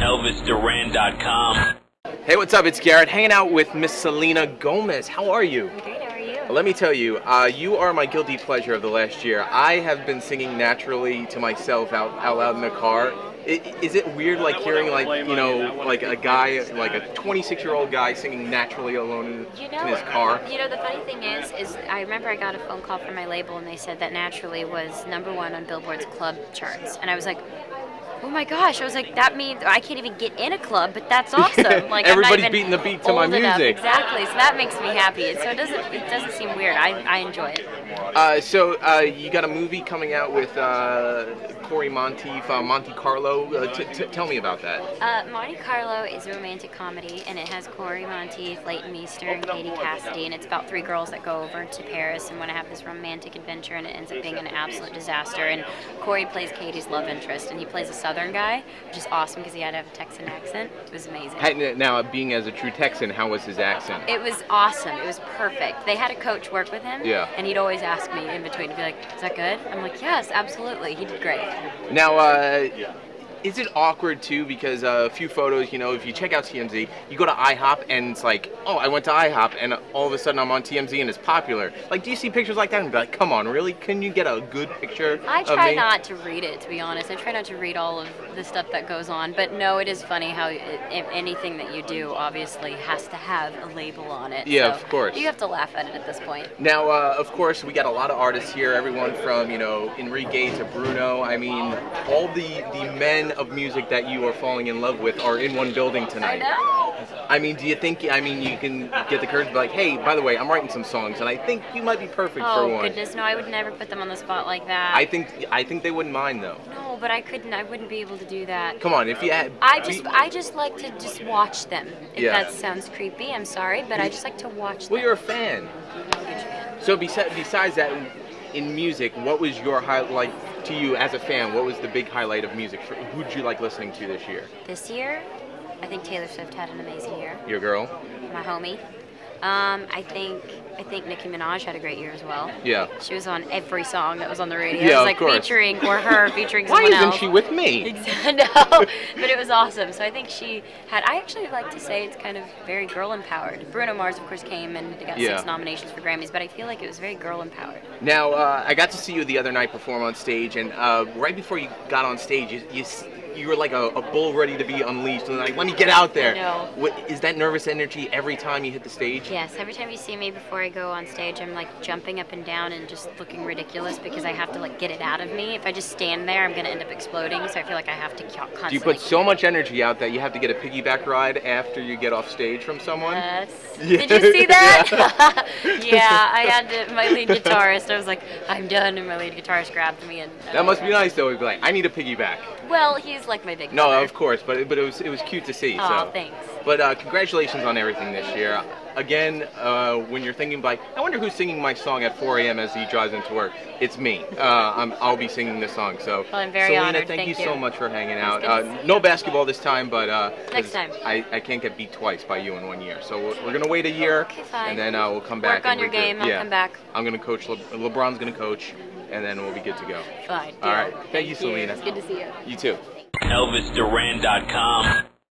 ElvisDuran.com. Hey, what's up? It's Garrett, hanging out with Miss Selena Gomez. How are you? I'm great, how are you? Let me tell you, you are my guilty pleasure of the last year. I have been singing naturally to myself out loud in the car. Is it weird, like, hearing, like, you know, like a guy, like a 26-year-old guy singing naturally alone in his car? You know, the funny thing is I remember I got a phone call from my label and they said that Naturally was #1 on Billboard's club charts. And I was like, oh my gosh, I was like, that means I can't even get in a club, but that's awesome. Like, everybody's beating the beat to my music. Exactly, so that makes me happy. So it doesn't seem weird. I enjoy it. So you got a movie coming out with Corey Monteith, Monte Carlo. Tell me about that. Monte Carlo is a romantic comedy, and it has Corey Monteith, Leighton Meester, and Katie Cassidy, and it's about 3 girls that go over to Paris and want to have this romantic adventure, and it ends up being an absolute disaster. And Corey plays Katie's love interest, and he plays a Southern guy, which is awesome because he had to have a Texan accent. It was amazing. Now, being as a true Texan, how was his accent? It was awesome. It was perfect. They had a coach work with him, yeah, and he'd always ask me in between to be like, is that good? I'm like, yes, absolutely. He did great. Now, is it awkward too? Because a few photos, you know, if you check out TMZ, you go to IHOP and it's like, oh, I went to IHOP and all of a sudden I'm on TMZ and it's popular. Like, do you see pictures like that and be like, come on, really? Couldn't you get a good picture I of try me? not to read it, to be honest. I try not to read all of the stuff that goes on. But no, it is funny how anything that you do obviously has to have a label on it. Yeah, so of course. You have to laugh at it at this point. Now, of course, we got a lot of artists here, everyone from, you know, Enrique to Bruno. I mean, all the men of music that you are falling in love with are in one building tonight. I know. I mean, do you think, I mean, you can get the courage to be like, hey, by the way, I'm writing some songs, and I think you might be perfect for one. Oh, goodness, no, I would never put them on the spot like that. I think they wouldn't mind, though. No, but I wouldn't be able to do that. Come on, if you had... I just like to just watch them. If yeah. that sounds creepy, I'm sorry, but I just like to watch them. Well, you're a fan. I'm a huge fan. So besides that, in music, what was your highlight to you as a fan? What was the big highlight of music? Who'd you like listening to this year? This year, I think Taylor Swift had an amazing year. Your girl? My homie. I think Nicki Minaj had a great year as well. Yeah. She was on every song that was on the radio. Yeah, it was like of course. featuring someone else. Why isn't she with me? Exactly. No, but it was awesome. So I think she had. I actually like to say it's kind of very girl empowered. Bruno Mars, of course, came and got 6 nominations for Grammys, but I feel like it was very girl empowered. Now, I got to see you the other night perform on stage, and right before you got on stage, you were like a bull ready to be unleashed, and like, let me get out there. I know. Is that nervous energy every time you hit the stage? Yes, every time you see me before I go on stage, I'm like jumping up and down and just looking ridiculous because I have to like get it out of me. If I just stand there, I'm going to end up exploding, so I feel like I have to constantly... Do you put so much energy out that you have to get a piggyback ride after you get off stage from someone? Yes. Yeah. Did you see that? Yeah, I had to, my lead guitarist, I was like, I'm done, and my lead guitarist grabbed me and... That must be nice though, he'd be like, I need a piggyback. Well, he's like my big No, brother. of course, but it was cute to see. Aw, so. thanks. But congratulations on everything this year. Again, when you're thinking like, I wonder who's singing my song at 4 a.m. as he drives into work. It's me. I'll be singing this song. So, well, I'm very Selena, honored. thank you so much for hanging out. Good. No basketball this time, but next time. I can't get beat twice by you in 1 year. So we're gonna wait a year, okay, fine. and then we'll come back. Work on your game. I'll come back. I'm gonna coach. LeBron's gonna coach, and then we'll be good to go. Fine. All right. Thank you, Selena. It's good to see you. You too. ElvisDuran.com.